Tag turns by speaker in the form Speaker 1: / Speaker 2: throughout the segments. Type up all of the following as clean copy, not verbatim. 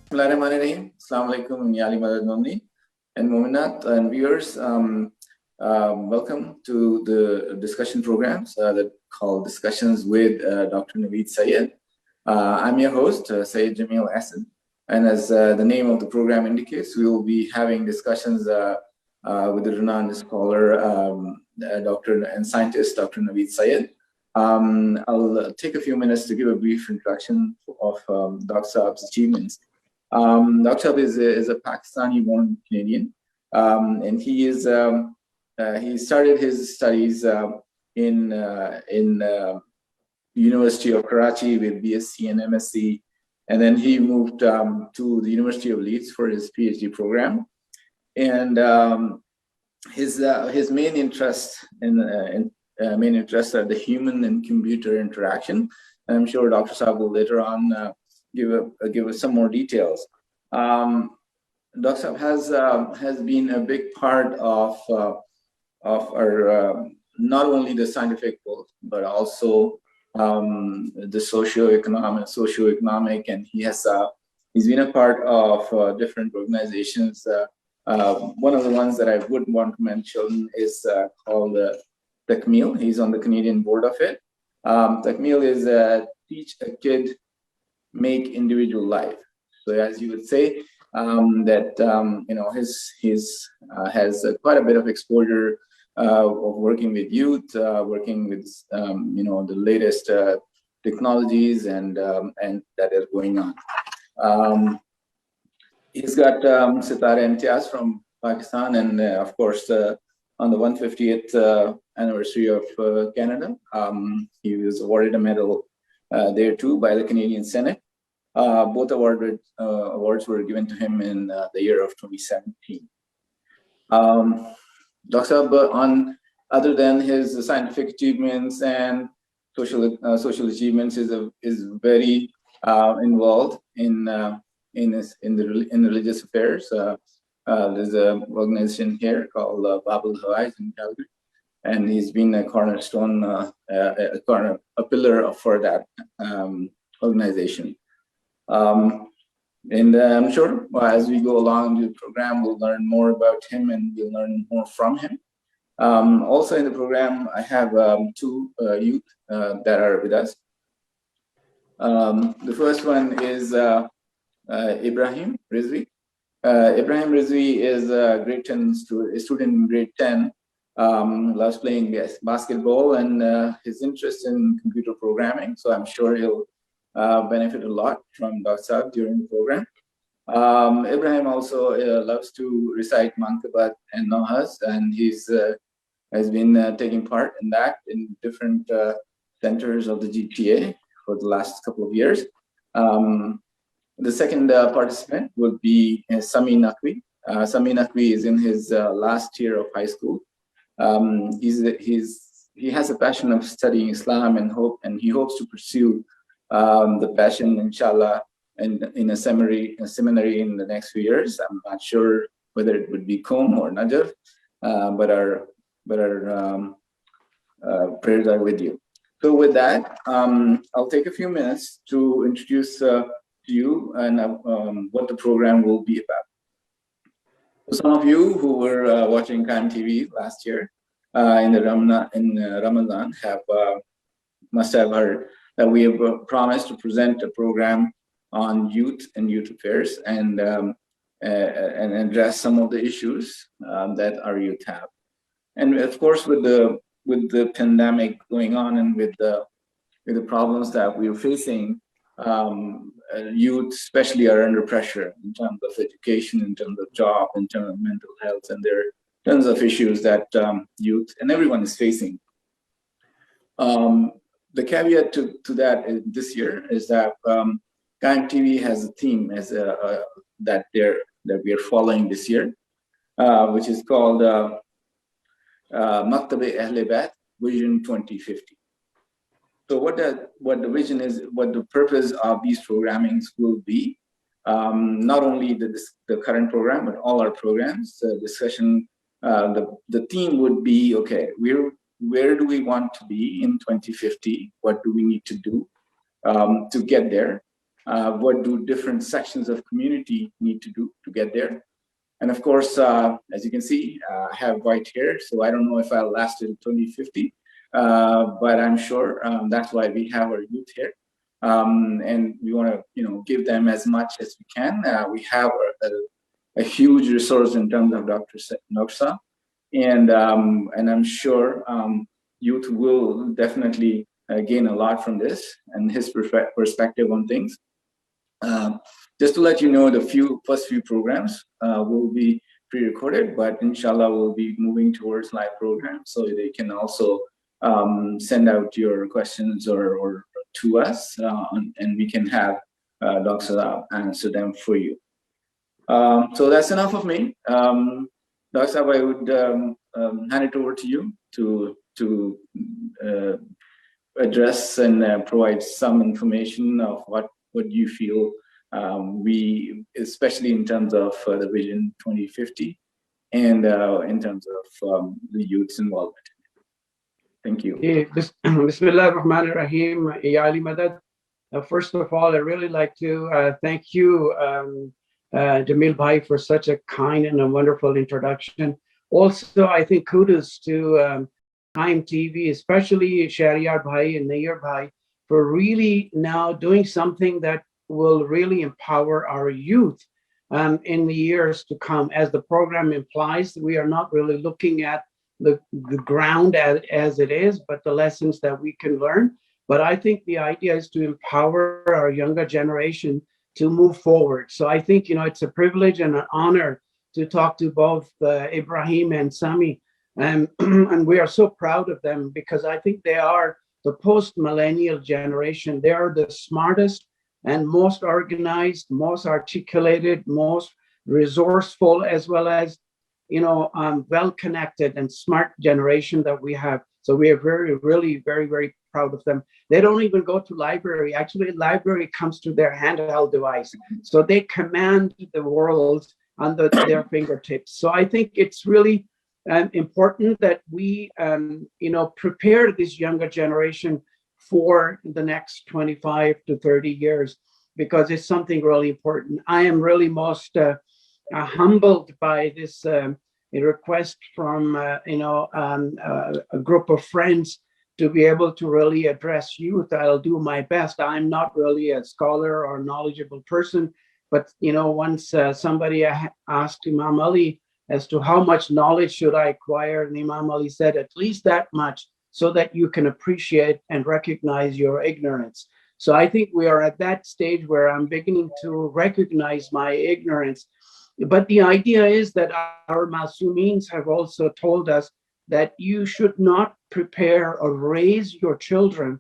Speaker 1: Bismillahirrahmanirrahim. Assalamu alaikum ya Madad Mamni and Mominat and viewers. Welcome to the discussion programs that called Discussions with Dr.Naweed Syed. I'm your host, Syed Jamil Ahsan, and as the name of the program indicates, we will be having discussions with the renowned scholar, Dr. and scientist, Dr.Naweed Syed. I'll take a few minutes to give a brief introduction of Dr. Saab's achievements. Dr. Saab is a Pakistani-born Canadian, and he started his studies in University of Karachi with BSc and MSc, and then he moved to the University of Leeds for his PhD program. And his main interests are the human and computer interaction. And I'm sure Dr. Saab will later on give us some more details. Dr. Saab has been a big part of our not only the scientific world but also the socio-economic, and he's been a part of different organizations. One of the ones that I would want to mention is called TechMeal. He's on the Canadian board of it. TechMeal is teach a kid, make individual life. So as you would say, his has quite a bit of exposure of working with youth, working with the latest technologies and that is going on. He's got Sitara Imtiaz from Pakistan, and of course on the 150th anniversary of Canada, he was awarded a medal there too by the Canadian Senate. Both awards were given to him in the year of 2017. Dr. Saab, other than his scientific achievements and social achievements, is very involved in religious affairs. There's an organization here called Ahlebait in Calgary, and he's been a cornerstone, a pillar for that organization. And I'm sure as we go along the program, we'll learn more about him and we'll learn more from him. Also in the program, I have two youth that are with us. The first one is Ibrahim Rizvi. Ibrahim Rizvi is a grade 10 student in grade 10. Loves playing basketball and his interest in computer programming. So I'm sure he'll benefit a lot from Dr. Saab during the program. Ibrahim also loves to recite Mankabat and Nohas, and he's has been taking part in that in different centers of the GTA for the last couple of years. The second participant would be Sami Naqvi. Sami Naqvi is in his last year of high school. He has a passion of studying Islam and he hopes to pursue the passion, inshallah, in a seminary in the next few years. I'm not sure whether it would be QAIM or Najaf, but our prayers are with you. So with that, I'll take a few minutes to introduce to you and what the program will be about. So some of you who were watching QAIM TV last year in Ramadan must have heard that we have promised to present a program on youth and youth affairs and address some of the issues that our youth have. And of course, with the pandemic going on and with the problems that we're facing, youth especially are under pressure in terms of education, in terms of job, in terms of mental health, and there are tons of issues that youth and everyone is facing. The caveat to that this year is that QAIM TV has a theme that we are following this year, which is called Ahlebait Vision 2050. So what the vision is, what the purpose of these programmings will be, not only the current program, but all our programs, the discussion, the theme would be, okay, where do we want to be in 2050? What do we need to do to get there? what do different sections of community need to do to get there. And of course, as you can see, I have white hair, so I don't know if I'll last till 2050, but I'm sure that's why we have our youth here. And we want to, give them as much as we can. We have a huge resource in terms of Dr. Naqvi, and I'm sure youth will definitely gain a lot from this and his perspective on things. Just to let you know, the first few programs will be pre-recorded, but inshallah we'll be moving towards live programs, so they can also send out your questions or to us, and we can have Dr. answer them for you. So that's enough of me. Dr. I would hand it over to you to address and provide some information of what you feel we, especially in terms of the Vision 2050 and in terms of the youth's involvement. Thank you.
Speaker 2: Bismillah ar-Rahman ar-Rahim. Ya Ali Madad. First of all, I'd really like to thank you, Jamil Bhai, for such a kind and a wonderful introduction. Also, I think kudos to QAIM TV, especially Shahryar Bhai and Nayyar Bhai, for really now doing something that will really empower our youth in the years to come. As the program implies, we are not really looking at the ground as it is, but the lessons that we can learn. But I think the idea is to empower our younger generation to move forward. So I think, it's a privilege and an honor to talk to both Ibrahim and Sami. And we are so proud of them because I think they are the post-millennial generation. They are the smartest and most organized, most articulated, most resourceful, as well as, well-connected and smart generation that we have. So we are really very, very proud of them. They don't even go to library. Actually, library comes to their handheld device. So they command the world on their fingertips. So I think it's really important that we, prepare this younger generation for the next 25 to 30 years, because it's something really important. I am really most humbled by this request from, a group of friends to be able to really address youth. I'll do my best. I'm not really a scholar or knowledgeable person, but, once somebody asked Imam Ali as to how much knowledge should I acquire, and Imam Ali said, at least that much, so that you can appreciate and recognize your ignorance. So I think we are at that stage where I'm beginning to recognize my ignorance. But the idea is that our Masumeens have also told us that you should not prepare or raise your children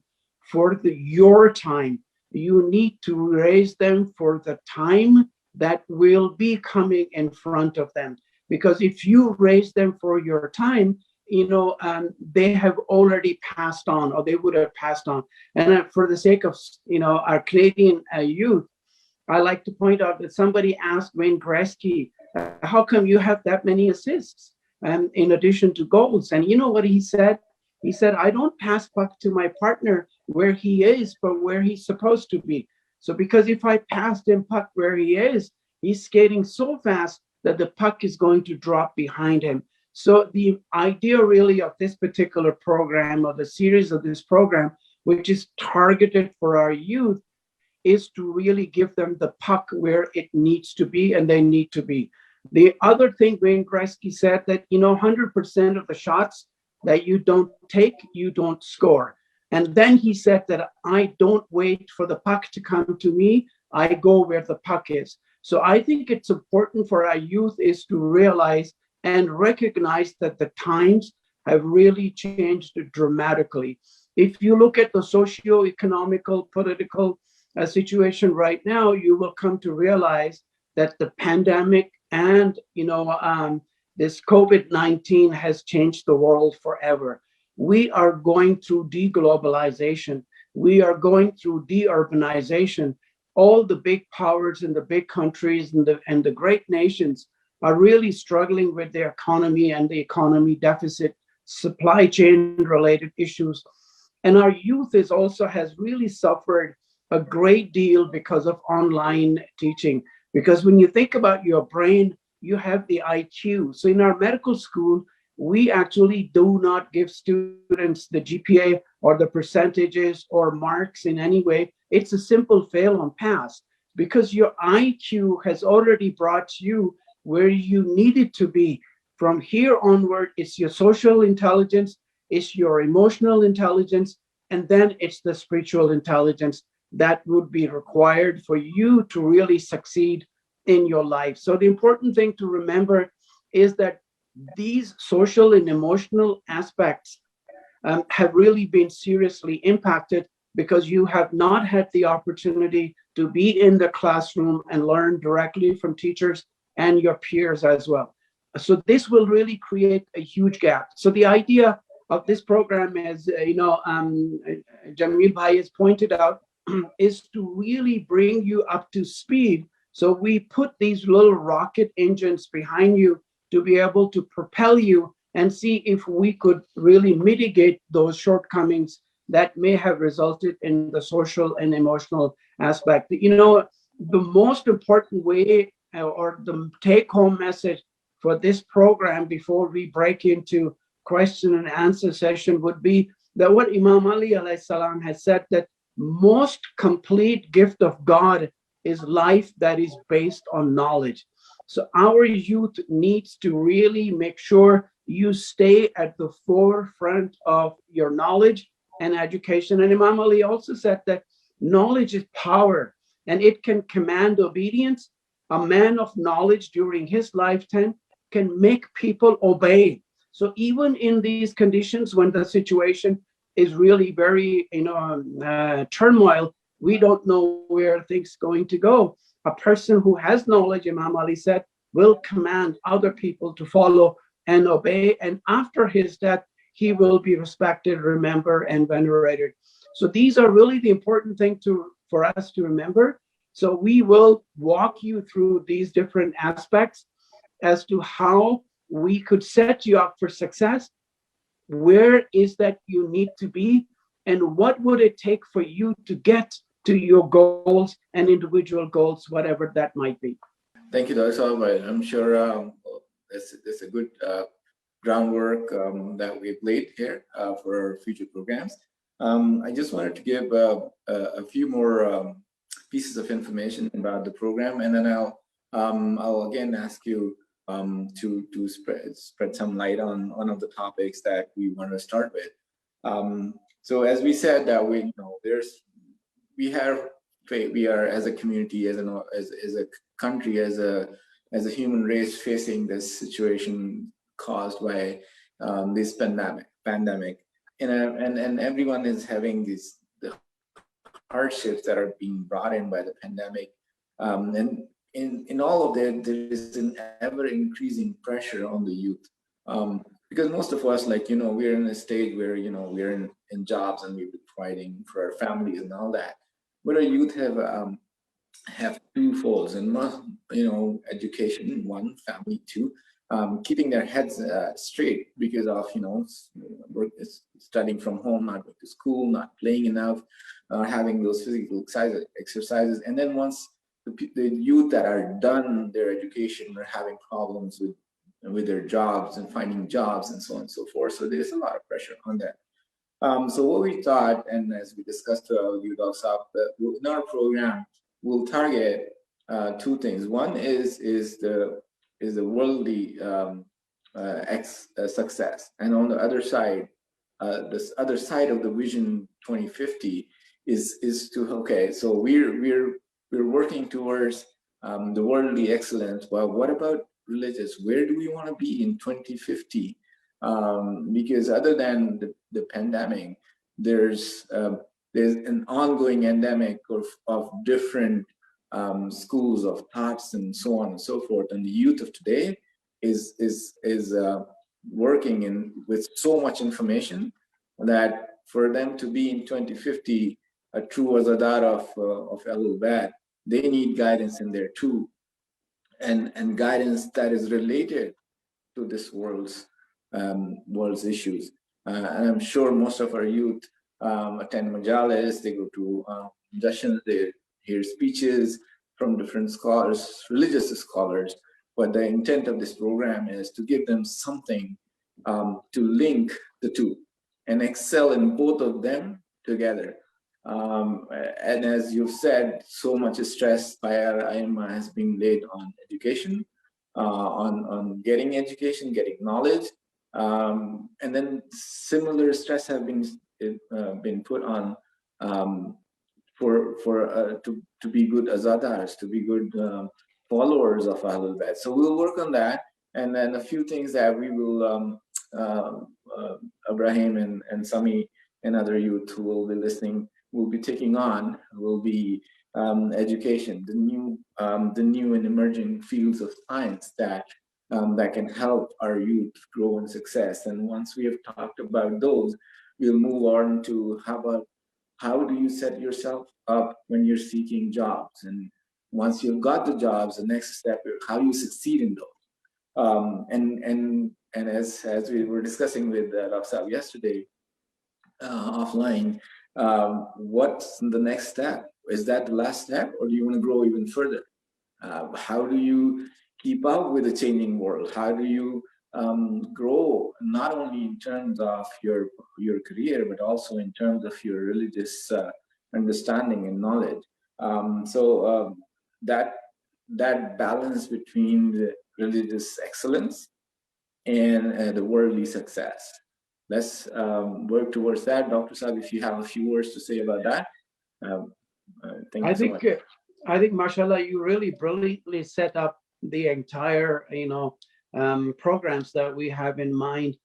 Speaker 2: for your time. You need to raise them for the time that will be coming in front of them. Because if you raise them for your time, they have already passed on, or they would have passed on. And for the sake of, our Canadian youth, I like to point out that somebody asked Wayne Gretzky, how come you have that many assists in addition to goals? And you know what he said? He said, I don't pass puck to my partner where he is, but where he's supposed to be. So because if I passed him puck where he is, he's skating so fast that the puck is going to drop behind him. So the idea really of this particular program, or the series of this program, which is targeted for our youth, is to really give them the puck where it needs to be, and they need to be. The other thing Wayne Gretzky said that, 100% of the shots that you don't take, you don't score. And then he said that I don't wait for the puck to come to me, I go where the puck is. So I think it's important for our youth is to realize and recognize that the times have really changed dramatically. If you look at the socio-economical, political situation right now, you will come to realize that the pandemic and this COVID-19 has changed the world forever. We are going through deglobalization. We are going through deurbanization. All the big powers and the big countries and the great nations are really struggling with their economy and the economy deficit, supply chain related issues. And our youth has really suffered a great deal because of online teaching. Because when you think about your brain, you have the IQ. So in our medical school, we actually do not give students the GPA or the percentages or marks in any way. It's a simple fail on pass, because your IQ has already brought you where you needed to be. From here onward, it's your social intelligence, it's your emotional intelligence, and then it's the spiritual intelligence that would be required for you to really succeed in your life. So the important thing to remember is that these social and emotional aspects have really been seriously impacted because you have not had the opportunity to be in the classroom and learn directly from teachers and your peers as well. So this will really create a huge gap. So the idea of this program, as Jamil Bhai has pointed out, is to really bring you up to speed. So we put these little rocket engines behind you to be able to propel you and see if we could really mitigate those shortcomings that may have resulted in the social and emotional aspect. You know, the most important way or the take-home message for this program before we break into question and answer session would be that what Imam Ali alayhi salam has said, that most complete gift of God is life that is based on knowledge. So our youth needs to really make sure you stay at the forefront of your knowledge and education. And Imam Ali also said that knowledge is power and it can command obedience. A man of knowledge during his lifetime can make people obey. So even in these conditions, when the situation is really very, turmoil, we don't know where things are going to go. A person who has knowledge, Imam Ali said, will command other people to follow and obey. And after his death, he will be respected, remembered, and venerated. So these are really the important thing for us to remember. So we will walk you through these different aspects as to how we could set you up for success. Where is that you need to be? And what would it take for you to get to your goals and individual goals, whatever that might be?
Speaker 1: Thank you, Dr. Syed. I'm sure it's a good groundwork that we've laid here for our future programs. I just wanted to give a few more pieces of information about the program, and then I'll again ask you to spread some light on one of the topics that we want to start with. So as we said, that we are as a community, as a country, as a human race facing this situation caused by this pandemic, and everyone is having the hardships that are being brought in by the pandemic, and in all of that, there is an ever increasing pressure on the youth, because most of us, we're in a stage where we're in jobs and we're providing for our families and all that, but our youth have two folds, and education, one, family, two, keeping their heads straight because of work, studying from home, not going to school, not playing enough, having those physical exercises, and then once the youth that are done their education are having problems with their jobs and finding jobs and so on and so forth. So there's a lot of pressure on that. So what we thought, and as we discussed with you, Dr. Syed, in our program, we'll target two things. One is the worldly success, and on the other side, this other side of the Vision 2050 is to so we're working towards the worldly excellence. But what about religious? Where do we want to be in 2050? Because other than the pandemic, there's an ongoing endemic of different schools of thoughts and so on and so forth. And the youth of today is working with so much information that for them to be in 2050 a true Azadat of Ahlebait, they need guidance in there too, and guidance that is related to this world's issues. And I'm sure most of our youth attend majalis, they go to dashan, they hear speeches from different scholars, religious scholars. But the intent of this program is to give them something to link the two and excel in both of them together. And as you've said, so much stress by our IMA has been laid on education, on getting education, getting knowledge, and then similar stress have been put on to be good azadars, to be good followers of Ahlebait. So we'll work on that, and then a few things that we will, Ibrahim and Sami and other youth who will be listening will be taking on will be education, the new and emerging fields of science that can help our youth grow in success. And once we have talked about those, we'll move on to how do you set yourself up when you're seeking jobs, and once you've got the jobs, the next step is how you succeed in those. And as we were discussing with Rafsab yesterday offline, what's the next step? Is that the last step, or do you want to grow even further? How do you keep up with the changing world? How do you grow not only in terms of your career, but also in terms of your religious understanding and knowledge? So that balance between the religious excellence and the worldly success. Let's work towards that. Dr. Syed, if you have a few words to say about that. Thank you so much.
Speaker 2: I think, mashallah, you really brilliantly set up the entire, programs that we have in mind.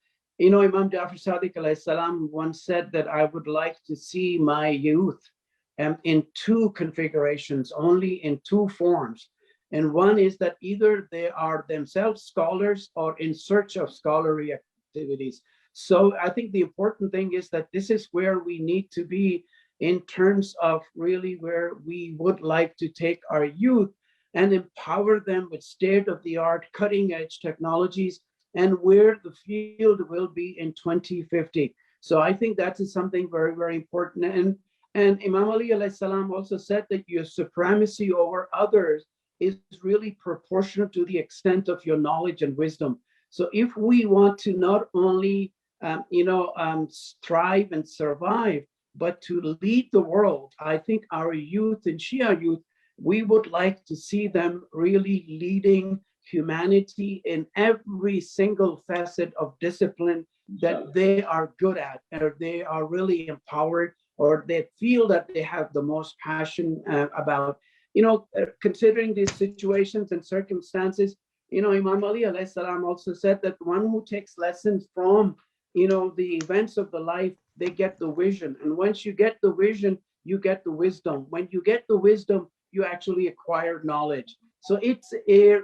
Speaker 2: Imam Jafar Sadiq alayhi salam once said that I would like to see my youth in two configurations, only in two forms. And one is that either they are themselves scholars or in search of scholarly activities. So I think the important thing is that this is where we need to be in terms of really where we would like to take our youth and empower them with state-of-the-art, cutting-edge technologies, and where the field will be in 2050. So I think that is something very, very important. And Imam Ali alayhi salam also said that your supremacy over others is really proportional to the extent of your knowledge and wisdom. So if we want to not only thrive and survive, but to lead the world, I think our youth and Shia youth, we would like to see them really leading humanity in every single facet of discipline that they are good at, or they are really empowered, or they feel that they have the most passion about. Considering these situations and circumstances, Imam Ali alayhi salam also said that one who takes lessons from, the events of the life, they get the vision. And once you get the vision, you get the wisdom. When you get the wisdom, you actually acquire knowledge. So it's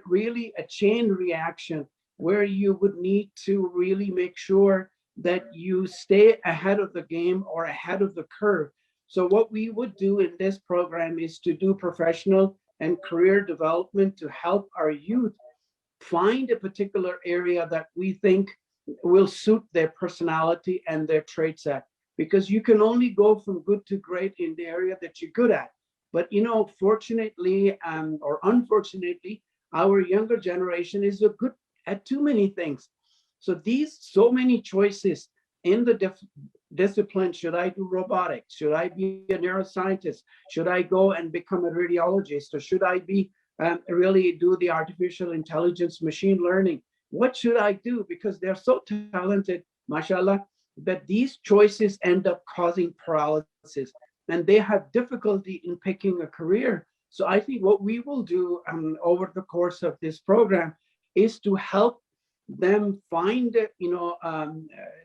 Speaker 2: really a chain reaction where you would need to really make sure that you stay ahead of the game or ahead of the curve. So what we would do in this program is to do professional and career development to help our youth find a particular area that we think will suit their personality and their trait set. Because you can only go from good to great in the area that you're good at. But fortunately or unfortunately, our younger generation is good at too many things. So so many choices in the discipline. Should I do robotics? Should I be a neuroscientist? Should I go and become a radiologist? Or should I be really do the artificial intelligence, machine learning? What should I do? Because they're so talented, mashallah, that these choices end up causing paralysis, and they have difficulty in picking a career. So I think what we will do over the course of this program is to help them find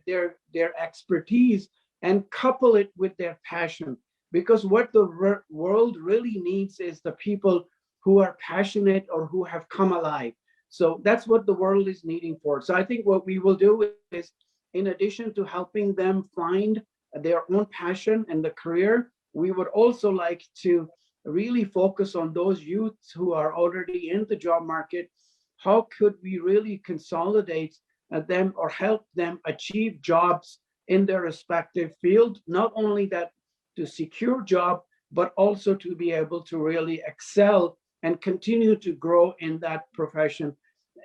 Speaker 2: their expertise and couple it with their passion. Because what the world really needs is the people who are passionate or who have come alive. So that's what the world is needing for. So I think what we will do is, in addition to helping them find their own passion and the career, we would also like to really focus on those youths who are already in the job market. How could we really consolidate them or help them achieve jobs in their respective field, not only that to secure job, but also to be able to really excel and continue to grow in that profession.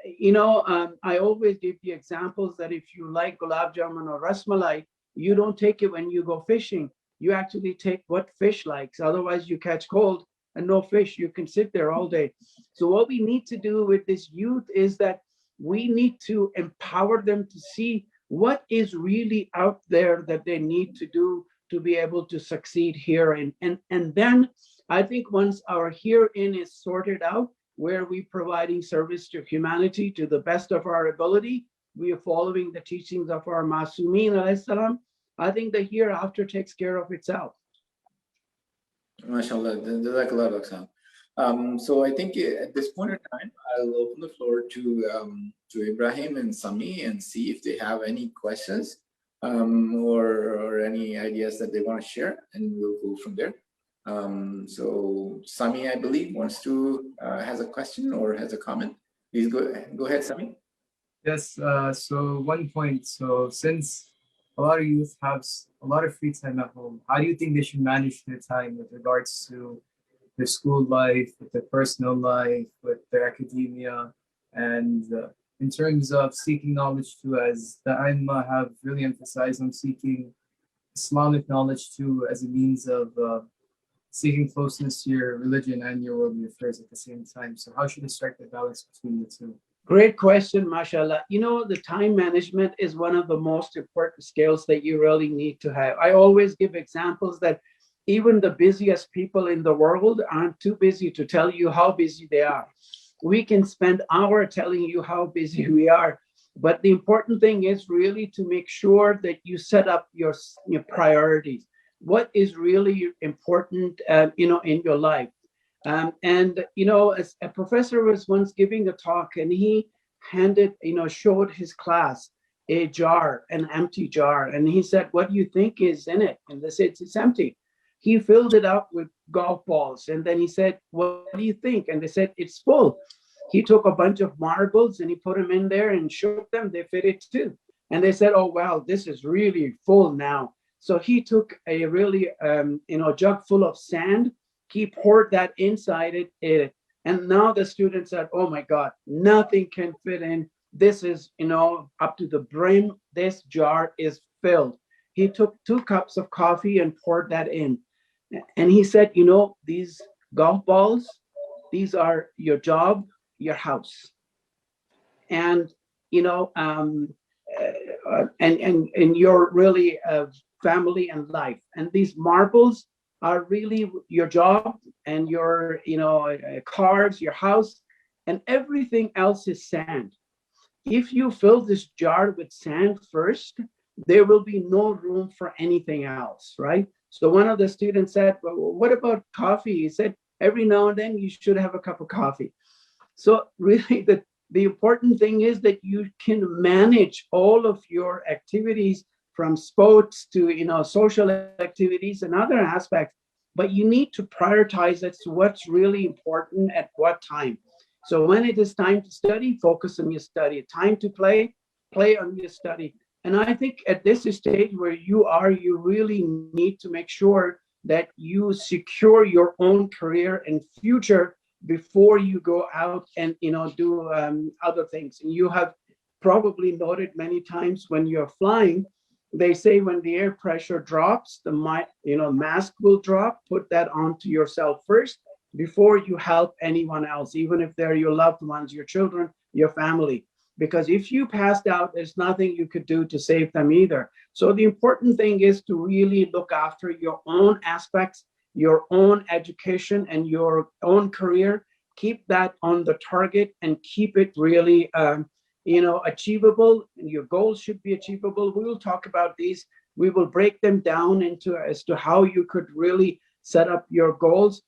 Speaker 2: I always give the examples that if you like gulab jamun or rasmalai, you don't take it when you go fishing. You actually take what fish likes. Otherwise, you catch cold and no fish. You can sit there all day. So what we need to do with this youth is that we need to empower them to see what is really out there that they need to do to be able to succeed here. And then I think once our here-in is sorted out, where we're providing service to humanity to the best of our ability, we are following the teachings of our Masumeen alayhi salam, I think the hereafter takes care of itself.
Speaker 1: MashaAllah, Jazakallah, Dr. So I think at this point in time, I'll open the floor to Ibrahim and Sami and see if they have any questions or any ideas that they want to share, and we'll go from there. So Sami, I believe, has a question or has a comment. Please go ahead, Sami.
Speaker 3: Yes, so one point. So since a lot of youth have a lot of free time at home, how do you think they should manage their time with regards to their school life, with their personal life, with their academia, and in terms of seeking knowledge too, as the Aimma have really emphasized on seeking Islamic knowledge too as a means of seeking closeness to your religion and your worldly affairs at the same time. So how should they strike the balance between the two?
Speaker 2: Great question, mashallah. The time management is one of the most important skills that you really need to have. I always give examples that even the busiest people in the world aren't too busy to tell you how busy they are. We can spend hours telling you how busy we are, but the important thing is really to make sure that you set up your priorities. What is really important, in your life? As a professor was once giving a talk, and he showed his class a jar, an empty jar, and he said, "What do you think is in it?" And they said, "It's empty." He filled it up with golf balls, and then he said, "What do you think?" And they said, "It's full." He took a bunch of marbles and he put them in there and shook them. They fit it too. And they said, "Oh, wow, this is really full now." So he took a really, jug full of sand. He poured that inside it. And now the student said, "Oh my God, nothing can fit in. This is, up to the brim. This jar is filled." He took 2 cups of coffee and poured that in. And he said, "These golf balls, these are your job, your house. And, and your really family and life. And these marbles are really your job and your, cars, your house, and everything else is sand. If you fill this jar with sand first, there will be no room for anything else, right?" So one of the students said, "Well, what about coffee?" He said, "Every now and then you should have a cup of coffee." So really the important thing is that you can manage all of your activities, from sports to social activities and other aspects, but you need to prioritize as to what's really important at what time. So when it is time to study, focus on your study. Time to play on your study. And I think at this stage where you are, you really need to make sure that you secure your own career and future before you go out and do other things. And you have probably noted many times when you're flying, they say when the air pressure drops, the mask will drop. Put that onto yourself first before you help anyone else, even if they're your loved ones, your children, your family. Because if you passed out, there's nothing you could do to save them either. So the important thing is to really look after your own aspects, your own education and your own career. Keep that on the target and keep it really achievable. Your goals should be achievable. We will talk about these. We will break them down as to how you could really set up your goals.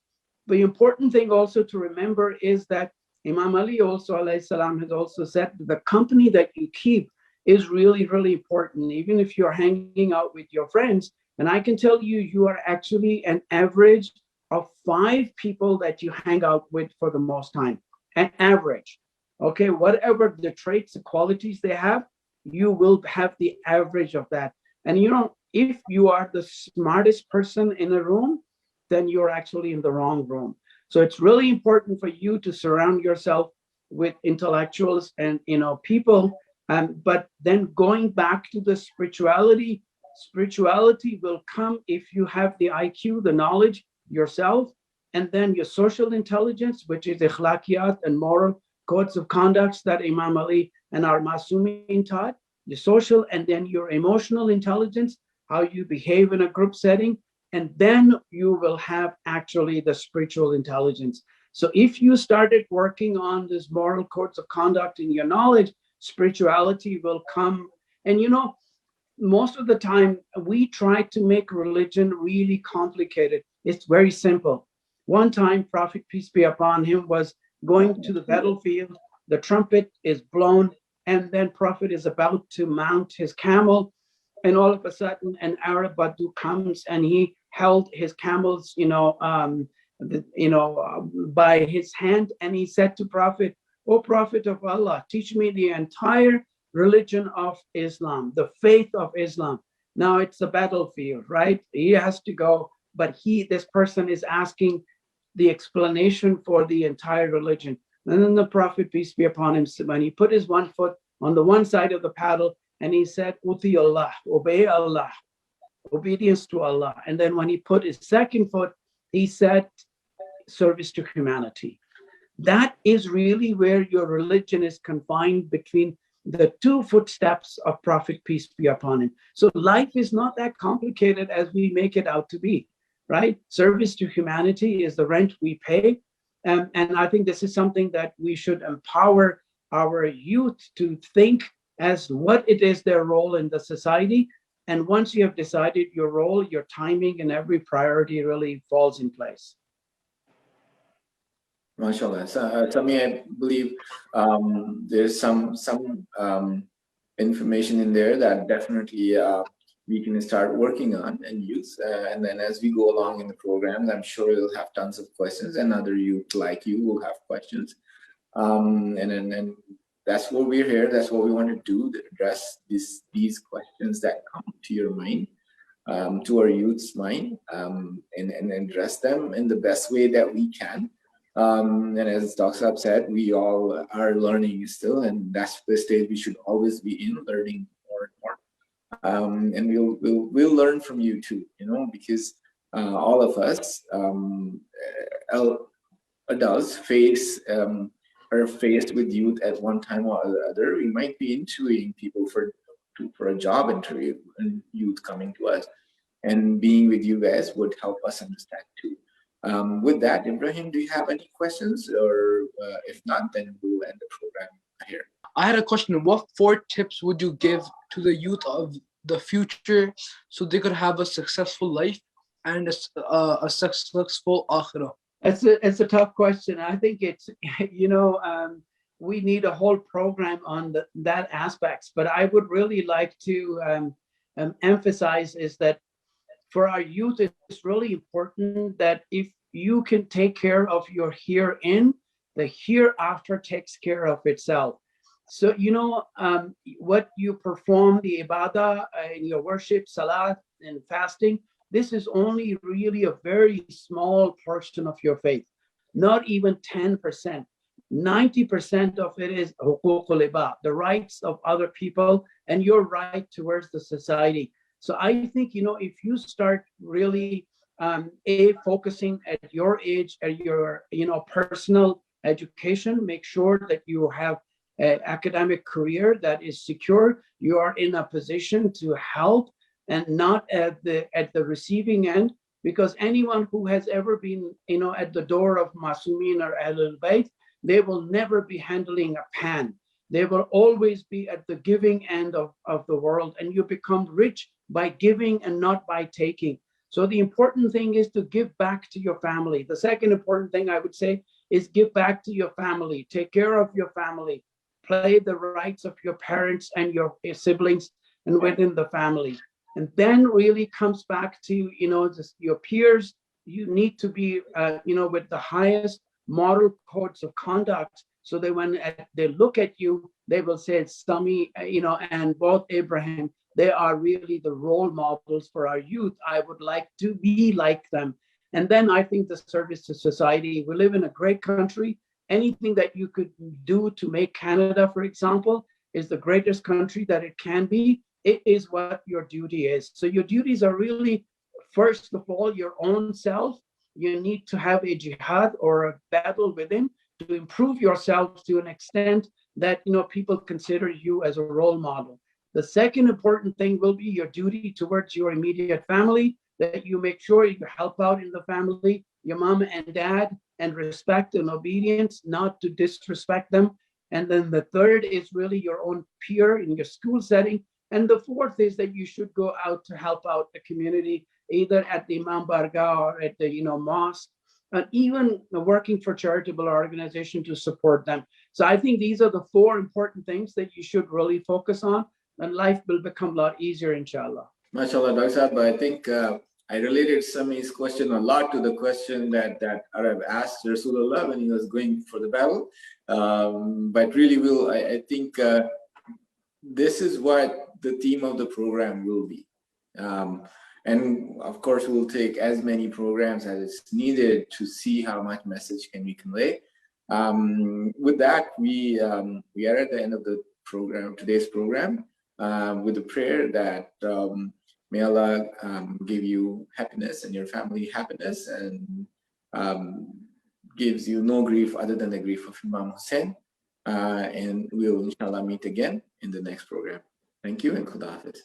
Speaker 2: The important thing also to remember is that Imam Ali also alayhi salam has also said the company that you keep is really, really important. Even if you're hanging out with your friends, and I can tell you, you are actually an average of 5 people that you hang out with for the most time, an average. Okay, whatever the traits, the qualities they have, you will have the average of that. And you know, if you are the smartest person in a room, then you're actually in the wrong room. So it's really important for you to surround yourself with intellectuals and, you know, people. But then going back to the spirituality will come if you have the IQ, the knowledge yourself, and then your social intelligence, which is ikhlaqiyat and moral codes of conduct that Imam Ali and our Masumin taught, your social, and then your emotional intelligence, how you behave in a group setting, and then you will have actually the spiritual intelligence. So if you started working on this moral codes of conduct in your knowledge, spirituality will come. And you know, most of the time we try to make religion really complicated. It's very simple. One time, Prophet, peace be upon him, was going to the battlefield. The trumpet is blown, and then Prophet is about to mount his camel, and all of a sudden an Arab Badu comes and he held his camels, by his hand, and he said to Prophet, "O Prophet of Allah, teach me the entire religion of Islam, the faith of Islam." Now it's a battlefield, right? He has to go, but this person is asking the explanation for the entire religion. And then the Prophet, peace be upon him, when he put his one foot on the one side of the paddle, and he said, "Uti Allah, obey Allah, obedience to Allah." And then when he put his second foot, he said, "Service to humanity." That is really where your religion is confined between the two footsteps of Prophet, peace be upon him. So life is not that complicated as we make it out to be, right? Service to humanity is the rent we pay. And I think this is something that we should empower our youth to think as what it is their role in the society. And once you have decided your role, your timing and every priority really falls in place.
Speaker 1: MashaAllah. So, Sami, I believe there's some information in there that definitely we can start working on and use. And then as we go along in the programs, I'm sure you'll have tons of questions, and other youth like you will have questions. And that's what we're here. That's what we want to do, to address these questions that come to your mind, to our youth's mind, and address them in the best way that we can. And as Dr. Saab said, we all are learning still, and that's the stage we should always be in, learning more and more. And we'll learn from you too, because all of us adults are faced with youth at one time or the other. We might be interviewing people for a job interview, and youth coming to us, and being with you guys would help us understand too. With that, Ibrahim, do you have any questions? Or if not, then we'll end the program here.
Speaker 4: I had a question. What 4 tips would you give to the youth of the future so they could have a successful life and a successful akhirah?
Speaker 2: It's a tough question. I think it's, we need a whole program on that aspects. But I would really like to emphasize is that for our youth, it's really important that if you can take care of your herein, the hereafter takes care of itself. So, what you perform, the ibadah in your worship, salat and fasting, this is only really a very small portion of your faith, not even 10%. 90% of it is huququl ibad, the rights of other people and your right towards the society. So I think, if you start really focusing at your age, at your, personal education, make sure that you have an academic career that is secure. You are in a position to help and not at the receiving end, because anyone who has ever been, at the door of Masumin or Ahlebait, they will never be handling a pan. They will always be at the giving end of the world, and you become rich by giving and not by taking. So the important thing is to give back to your family. The second important thing I would say is give back to your family. Take care of your family. Play the rights of your parents and your siblings and within the family. And then really comes back to, your peers. You need to be, with the highest moral codes of conduct, so that when they look at you, they will say, Sami, and both Ibrahim, they are really the role models for our youth. I would like to be like them. And then I think the service to society, we live in a great country. Anything that you could do to make Canada, for example, is the greatest country that it can be. It is what your duty is. So your duties are really, first of all, your own self. You need to have a jihad or a battle within to improve yourself to an extent that, you know, people consider you as a role model. The second important thing will be your duty towards your immediate family, that you make sure you help out in the family, your mom and dad, and respect and obedience, not to disrespect them. And then the third is really your own peer in your school setting. And the fourth is that you should go out to help out the community, either at the Imam Bargah or at the, you know, mosque, and even working for charitable organization to support them. So I think these are the four important things that you should really focus on, and life will become a lot easier, inshallah.
Speaker 1: MashaAllah, Dr. Saab, I think I related Sami's question a lot to the question that Arab asked Rasulullah when he was going for the battle. But really, I think this is what the theme of the program will be. And of course, we'll take as many programs as is needed to see how much message can we convey. With that, we are at the end of the program, today's program, with a prayer that may Allah give you happiness and your family happiness, and gives you no grief other than the grief of Imam Hussein. And we'll inshallah meet again in the next program. Thank you and Khuda Hafiz.